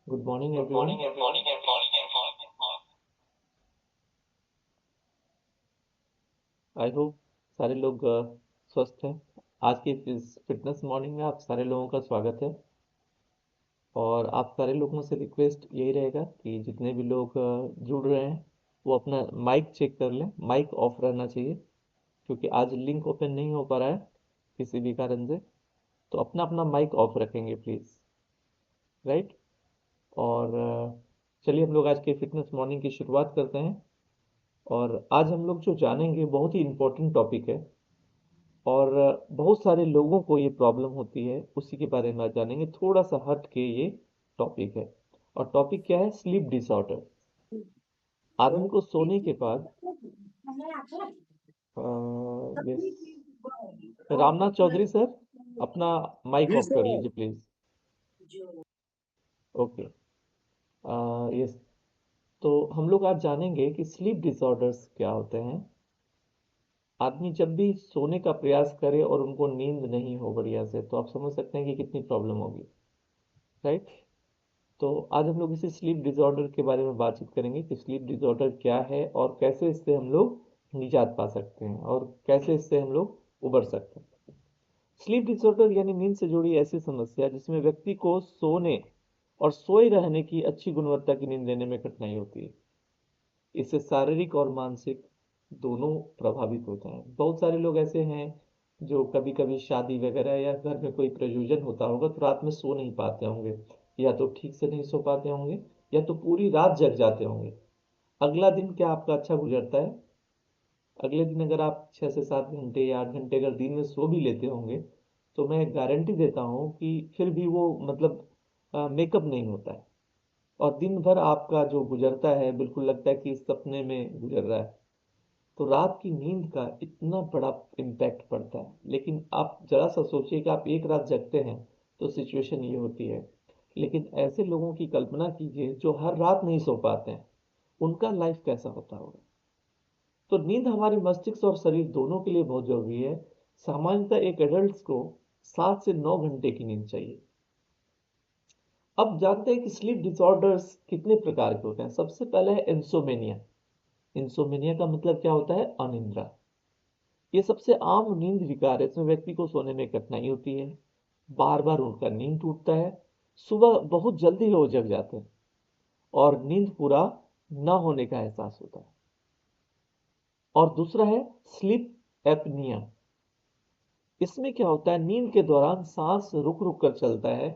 Good morning Good everyone. morning, everyone. I hope सारे लोग स्वस्थ हैं। आज की इस फिटनेस मॉर्निंग में आप सारे लोगों का स्वागत है। और आप सारे लोगों से रिक्वेस्ट यही रहेगा कि जितने भी लोग जुड़ रहे हैं वो अपना माइक चेक कर लें। माइक ऑफ रहना चाहिए क्योंकि आज लिंक ओपन नहीं हो पा रहा है किसी भी कारण से। तो अपना अपना माइक ऑफ रखेंगे प्लीज़। राइट। और चलिए हम लोग आज के फिटनेस मॉर्निंग की शुरुआत करते हैं। और आज हम लोग जो जानेंगे बहुत ही इम्पोर्टेंट टॉपिक है। और बहुत सारे लोगों को ये प्रॉब्लम होती है, उसी के बारे में आज जानेंगे। थोड़ा सा हट के ये टॉपिक है। और टॉपिक क्या है? Sleep disorder. आदमी को सोने के बाद यस, रामनाथ चौधरी सर, अपना माइक जी ऑफ कर सर। लीजिए प्लीज। ओके। यस। तो हम लोग आज जानेंगे कि स्लीप डिसऑर्डर्स क्या होते हैं। आदमी जब भी सोने का प्रयास करे और उनको नींद नहीं हो बढ़िया से, तो आप समझ सकते हैं कि कितनी प्रॉब्लम होगी। राइट। तो आज हम लोग इसी स्लीप डिसऑर्डर के बारे में बातचीत करेंगे कि स्लीप डिसऑर्डर क्या है और कैसे इससे हम लोग निजात पा सकते हैं और कैसे इससे हम लोग उबर सकते हैं। स्लीप डिसऑर्डर यानी नींद से जुड़ी ऐसी समस्या जिसमें व्यक्ति को सोने और सोए रहने की अच्छी गुणवत्ता की नींद लेने में कठिनाई होती है। इससे शारीरिक और मानसिक दोनों प्रभावित होते हैं। बहुत सारे लोग ऐसे हैं जो कभी कभी शादी वगैरह या घर में कोई प्रयोजन होता होगा तो रात में सो नहीं पाते होंगे, या तो ठीक से नहीं सो पाते होंगे, या तो पूरी रात जग जाते होंगे। अगला दिन क्या आपका अच्छा गुजरता है? अगले दिन अगर आप 6 से 7 घंटे या 8 घंटे अगर दिन में सो भी लेते होंगे तो मैं गारंटी देता हूँ कि फिर भी वो मतलब मेकअप नहीं होता है। और दिन भर आपका जो गुजरता है बिल्कुल लगता है कि इस सपने में गुजर रहा है। तो रात की नींद का इतना बड़ा इम्पैक्ट पड़ता है। लेकिन आप जरा सा सोचिए कि आप एक रात जगते हैं तो सिचुएशन ये होती है। लेकिन ऐसे लोगों की कल्पना कीजिए जो हर रात नहीं सो पाते हैं, उनका लाइफ कैसा होता होगा। तो नींद हमारे मस्तिष्क और शरीर दोनों के लिए बहुत जरूरी है। सामान्यतः एक एडल्ट को 7 से 9 घंटे की नींद चाहिए। अब जानते हैं कि स्लीप डिसऑर्डर्स कितने प्रकार के होते हैं। सबसे पहले है इंसोमेनिया। इंसोमेनिया का मतलब क्या होता है? अनिद्रा। ये सबसे आम नींद विकार है। इसमें व्यक्ति को सोने में कठिनाई होती है, बार बार उनका नींद टूटता है, सुबह बहुत जल्दी वो जग जाते हैं और नींद पूरा न होने का एहसास होता है। और दूसरा है स्लीप एपनिया। इसमें क्या होता है? नींद के दौरान सांस रुक रुक कर चलता है,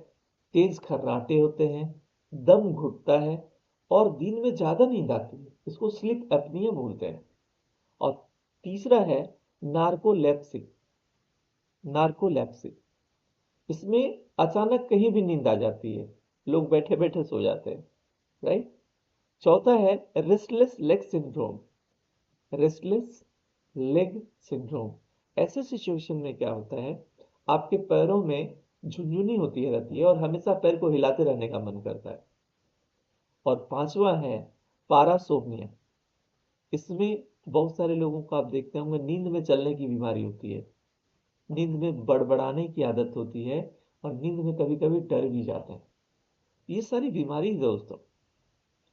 तेज खर्राटे होते हैं, दम घुटता है और दिन में ज्यादा नींद आती है। इसको स्लीप एपनिया बोलते हैं। और तीसरा है नार्कोलेप्सी। नार्कोलेप्सी, इसमें अचानक कहीं भी नींद आ जाती है, लोग बैठे बैठे सो जाते हैं। राइट। चौथा है restless leg syndrome. Restless leg syndrome, ऐसे सिचुएशन में क्या होता है? आपके पैरों में झुनझुनी होती है रहती है और हमेशा पैर को हिलाते रहने का मन करता है। और पांचवा है पारासोम्निया। इसमें बहुत सारे लोगों को आप देखते होंगे नींद में चलने की बीमारी होती है, नींद में बड़बड़ाने की आदत होती है और नींद में कभी कभी डर भी जाते हैं। ये सारी बीमारी दोस्तों,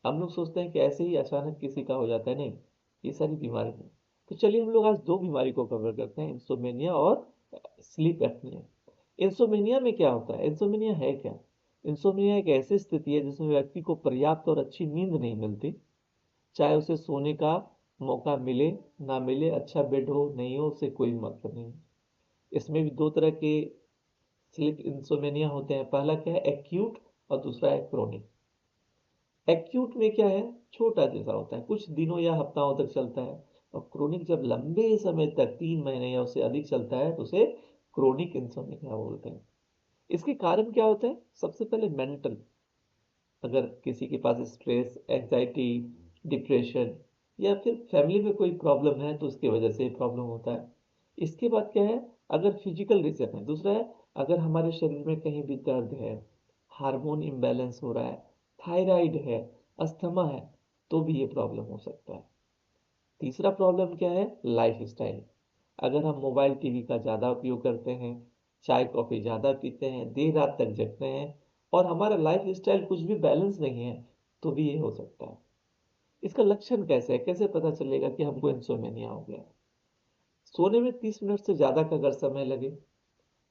हम लोग सोचते हैं कि ऐसे ही अचानक किसी का हो जाता है, नहीं। ये सारी बीमारी है। तो चलिए हम लोग आज दो बीमारी को कवर करते हैं, इंसोमेनिया और स्लीप एप्निया। इंसोमेनिया में क्या होता है? इंसोमेनिया है क्या? इंसोमेनिया एक ऐसी स्थिति है जिसमें व्यक्ति को पर्याप्त और अच्छी नींद नहीं मिलती। चाहे उसे सोने का मौका मिले ना मिले, अच्छा बेड हो नहीं हो, उससे कोई मतलब नहीं। इसमें भी दो तरह के स्लीप इंसोमेनिया होते हैं। पहला क्या है? एक्यूट, और दूसरा है क्रोनिक। एक्यूट में क्या है? छोटा जैसा होता है, कुछ दिनों या हफ्ताओं तक चलता है। और क्रोनिक जब लंबे समय तक 3 महीने या उससे अधिक चलता है तो उसे क्रोनिक इंसोम्निया बोलते हैं। इसके कारण क्या होते हैं? सबसे पहले मेंटल, अगर किसी के पास स्ट्रेस, एंजाइटी, डिप्रेशन या फिर फैमिली में कोई प्रॉब्लम है तो उसकी वजह से प्रॉब्लम होता है। इसके बाद क्या है? अगर फिजिकल रीजन है। दूसरा है अगर हमारे शरीर में कहीं भी दर्द है, हार्मोन इम्बैलेंस हो रहा है, थायराइड है, अस्थमा है, तो भी ये प्रॉब्लम हो सकता है। तीसरा प्रॉब्लम क्या है? Life style. अगर हम मोबाइल टीवी का ज़्यादा उपयोग करते हैं, चाय कॉफ़ी ज़्यादा पीते हैं, देर रात तक जगते हैं, और हमारा लाइफ स्टाइल कुछ भी बैलेंस नहीं है, तो भी ये हो सकता है। इसका लक्षण कैसे है, कैसे पता चलेगा कि हमको इंसोमेनिया हो गया? सोने में 30 मिनट से ज़्यादा का अगर समय लगे,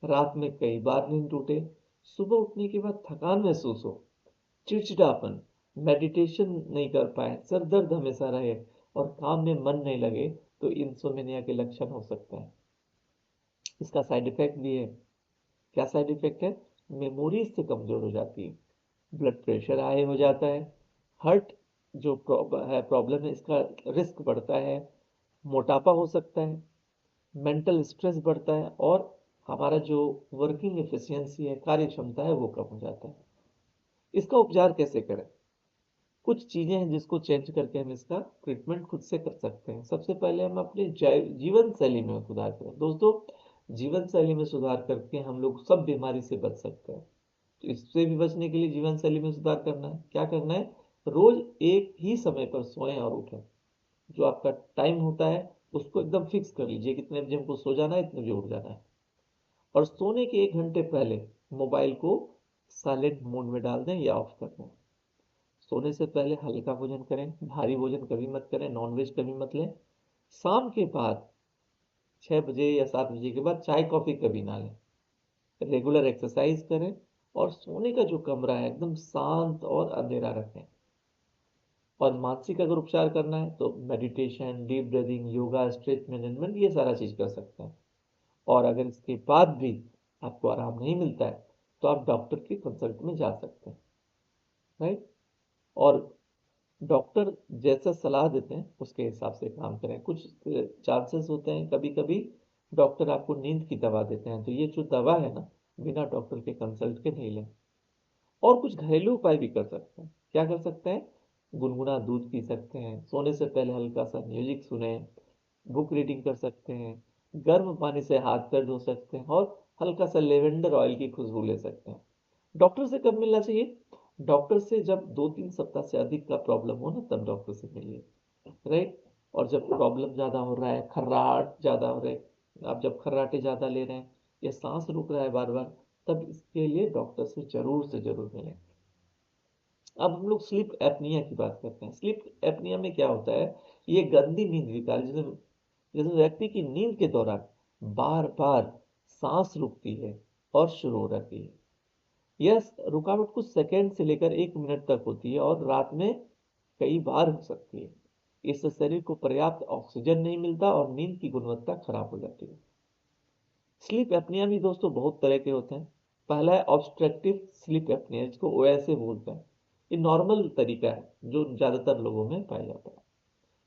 रात में कई बार नींद टूटे, सुबह उठने के बाद थकान महसूस हो, चिड़चिड़ापन, मेडिटेशन नहीं कर पाए, सर दर्द हमेशा रहे और काम में मन नहीं लगे, तो इंसोमेनिया के लक्षण हो सकते हैं। इसका साइड इफेक्ट भी है। क्या साइड इफेक्ट है? मेमोरी इससे कमजोर हो जाती है, ब्लड प्रेशर हाई हो जाता है, हार्ट जो प्रॉब्लम है इसका रिस्क बढ़ता है, मोटापा हो सकता है, मेंटल स्ट्रेस बढ़ता है और हमारा जो वर्किंग एफिशिएंसी है, कार्य क्षमता है, वो कम हो जाता है। इसका उपचार कैसे करें? कुछ चीजें हैं जिसको चेंज करके हम इसका ट्रीटमेंट खुद से कर सकते हैं। सबसे पहले हम अपने जीवन शैली में सुधार करें। दोस्तों, जीवन शैली में सुधार करके हम लोग सब बीमारी से बच सकते हैं। तो इससे भी बचने के लिए जीवन शैली में सुधार करना है। क्या करना है? रोज एक ही समय पर सोएं और उठें। जो आपका टाइम होता है उसको एकदम फिक्स कर लीजिए, कितने बजे हमको सो जाना है, इतने बजे उठ जाना है। और सोने के 1 घंटे पहले मोबाइल को साइलेंट मोड में डाल दें या ऑफ कर दें। सोने से पहले हल्का भोजन करें, भारी भोजन कभी मत करें, नॉनवेज कभी मत लें। शाम के बाद 6 बजे या 7 बजे के बाद चाय कॉफी कभी ना लें। रेगुलर एक्सरसाइज करें और सोने का जो कमरा है एकदम शांत और अंधेरा रखें। और मानसिक अगर उपचार करना है तो meditation, deep breathing, yoga, stress management, ये सारा चीज कर सकते हैं। और अगर इसके बाद भी आपको आराम नहीं मिलता है तो आप डॉक्टर की कंसल्ट में जा सकते हैं, राइट। और डॉक्टर जैसा सलाह देते हैं उसके हिसाब से काम करें। कुछ चांसेस होते हैं, कभी कभी डॉक्टर आपको नींद की दवा देते हैं, तो ये जो दवा है ना, बिना डॉक्टर के कंसल्ट के नहीं लें। और कुछ घरेलू उपाय भी कर सकते हैं। क्या कर सकते हैं? गुनगुना दूध पी सकते हैं, सोने से पहले हल्का सा म्यूजिक सुने, बुक रीडिंग कर सकते हैं, गर्म पानी से हाथ पैर धो सकते हैं और हल्का सा लेवेंडर ऑयल की खुशबू ले सकते हैं। डॉक्टर से कब मिलना चाहिए? डॉक्टर से जब 2-3 सप्ताह से अधिक का प्रॉब्लम हो ना, तब डॉक्टर से मिलिए, राइट। और जब प्रॉब्लम ज़्यादा हो रहा है, खर्राट ज़्यादा हो रहे, आप जब खर्राटे ज़्यादा ले रहे हैं या सांस रुक रहा है बार बार, तब इसके लिए डॉक्टर से ज़रूर मिलें। अब हम लोग स्लीप एपनिया की बात करते हैं। स्लीप एपनिया में क्या होता है? ये गंदी नींद विकार, जिसमें जिसमें व्यक्ति की नींद के दौरान बार बार सांस रुकती है और शुरू हो जाती है। यह रुकावट कुछ सेकंड से लेकर 1 मिनट तक होती है और रात में कई बार हो सकती है। इससे शरीर को पर्याप्त ऑक्सीजन नहीं मिलता और नींद की गुणवत्ता खराब हो जाती है। स्लीप एपनिया भी दोस्तों बहुत तरह के होते हैं। पहला है ऑब्स्ट्रक्टिव स्लीप एपनिया, जिसको ओएसए बोलते हैं। ये नॉर्मल तरीका है जो ज्यादातर लोगों में पाया जाता है।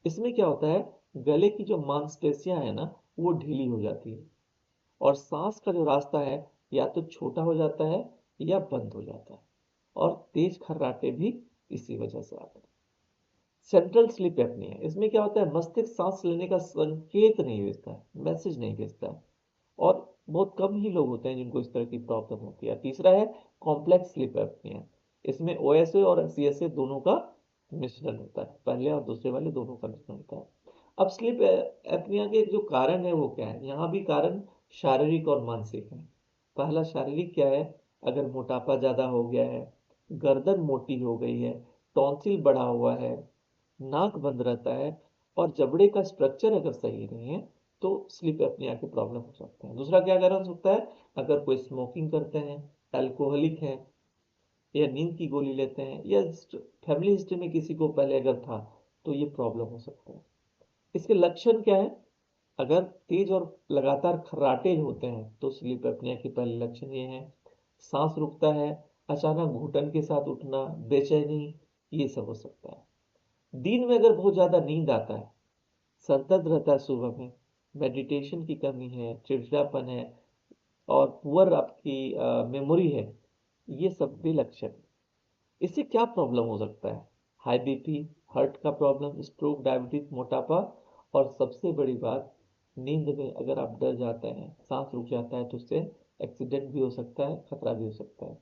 इसमें क्या होता है? गले की जो मांसपेशियां है ना, वो ढीली हो जाती है और सांस का जो रास्ता है या तो छोटा हो जाता है या बंद हो जाता है, और तेज खर्राटे भी इसी वजह से आते हैं। सेंट्रल स्लीप एपनिया, इसमें क्या होता है? मस्तिष्क सांस लेने का संकेत नहीं भेजता है, मैसेज नहीं भेजता है, और बहुत कम ही लोग होते हैं जिनको इस तरह की प्रॉब्लम होती है। तीसरा है कॉम्प्लेक्स स्लीप एपनिया। इसमें ओएसए और सीएसए दोनों का मिश्रण होता है, पहले और दूसरे वाले दोनों का मिश्रण होता है। अब स्लीप एपनिया के जो कारण है वो क्या है? यहाँ भी कारण शारीरिक और मानसिक है। पहला शारीरिक क्या है? अगर मोटापा ज्यादा हो गया है, गर्दन मोटी हो गई है, टॉन्सिल बढ़ा हुआ है, नाक बंद रहता है और जबड़े का स्ट्रक्चर अगर सही नहीं है, तो स्लीप एपनिया के प्रॉब्लम हो सकते हैं। दूसरा क्या कारण हो सकता है? अगर कोई स्मोकिंग करते हैं, अल्कोहलिक है, या नींद की गोली लेते हैं, या फैमिली हिस्ट्री में किसी को पहले अगर था, तो ये प्रॉब्लम हो सकता है। इसके लक्षण क्या है? अगर तेज और लगातार खर्राटे होते हैं तो स्लीप एपनिया के पहले लक्षण ये हैं। सांस रुकता है, अचानक घुटन के साथ उठना, बेचैनी, ये सब हो सकता है। दिन में अगर बहुत ज्यादा नींद आता है, सर दर्द रहता है सुबह में, मेडिटेशन की कमी है, चिड़चिड़ापन है और पुअर आपकी मेमोरी है, ये सब भी लक्षण है। इससे क्या प्रॉब्लम हो सकता है? हाई बीपी, हार्ट का प्रॉब्लम, स्ट्रोक, डायबिटीज, मोटापा, और सबसे बड़ी बात, नींद में अगर आप डर जाते हैं, सांस रुक जाता है, तो उससे एक्सीडेंट भी हो सकता है, खतरा भी हो सकता है।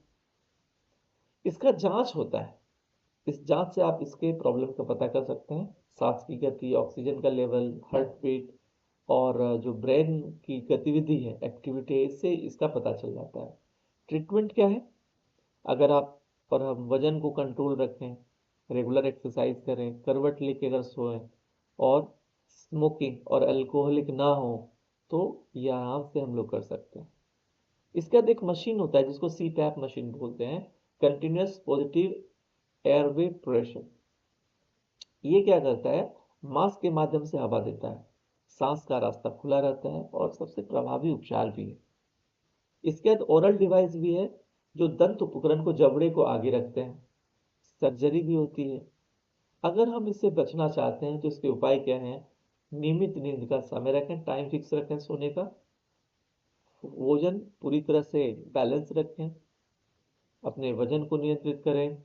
इसका जांच होता है। इस जांच से आप इसके प्रॉब्लम का पता कर सकते हैं। सांस की गति, ऑक्सीजन का लेवल, हार्ट बीट और जो ब्रेन की गतिविधि है, एक्टिविटी है, इससे इसका पता चल जाता है। ट्रीटमेंट क्या है? अगर आप और हम वजन को कंट्रोल रखें, रेगुलर एक्सरसाइज करें, करवट लेके अगर सोएं और स्मोकिंग और अल्कोहलिक ना हो, तो ये आराम से हम लोग कर सकते हैं। इसके बाद एक मशीन होता है जिसको सी पैप मशीन बोलते हैं, कंटिन्यूस पॉजिटिव एयरवे प्रेशर। ये क्या करता है, मास्क के माध्यम से हवा देता है, सांस का रास्ता खुला रहता है और सबसे प्रभावी उपचार भी है। इसके बाद ओरल डिवाइस भी है, जो दंत उपकरण को, जबड़े को आगे रखते हैं। सर्जरी भी होती है। अगर हम इससे बचना चाहते हैं तो इसके उपाय क्या हैं? नियमित नींद का समय रखें, टाइम फिक्स रखें सोने का, भोजन पूरी तरह से बैलेंस रखें, अपने वजन को नियंत्रित करें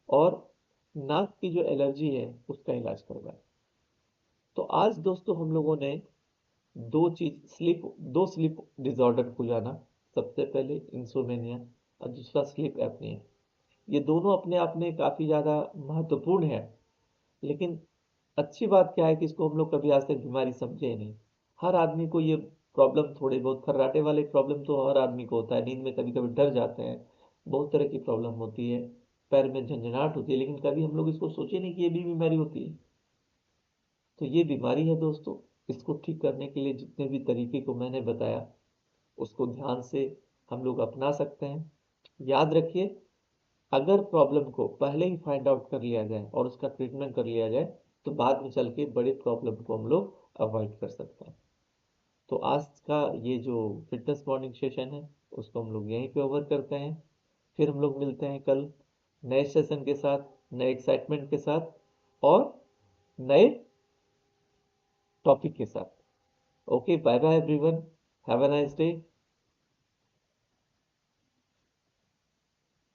और नाक की जो एलर्जी है उसका इलाज करवाएं। तो आज दोस्तों हम लोगों ने दो स्लीप डिसऑर्डर को जाना। सबसे पहले इंसोमेनिया और दूसरा स्लीप एपनिया। ये दोनों अपने आप में काफ़ी ज़्यादा महत्वपूर्ण है, लेकिन अच्छी बात क्या है कि इसको हम लोग कभी आज तक बीमारी समझे ही नहीं। हर आदमी को ये प्रॉब्लम, थोड़े बहुत खर्राटे वाले प्रॉब्लम तो हर आदमी को होता है, नींद में कभी कभी डर जाते हैं, बहुत तरह की प्रॉब्लम होती है, पैर में झंझनाहट होती है, लेकिन कभी हम लोग इसको सोचे नहीं कि ये भी बीमारी होती है। तो ये बीमारी है दोस्तों। इसको ठीक करने के लिए जितने भी तरीके को मैंने बताया, उसको ध्यान से हम लोग अपना सकते हैं। याद रखिए, अगर प्रॉब्लम को पहले ही फाइंड आउट कर लिया जाए और उसका ट्रीटमेंट कर लिया जाए, तो बाद में चल के बड़े प्रॉब्लम को हम लोग अवॉइड कर सकते हैं। तो आज का ये जो फिटनेस मॉर्निंग सेशन है, उसको हम लोग यहीं पे ओवर करते हैं। फिर हम लोग मिलते हैं कल नए सेशन के साथ, नए एक्साइटमेंट के साथ और नए टॉपिक के साथ। Okay, bye bye everyone, have a nice day.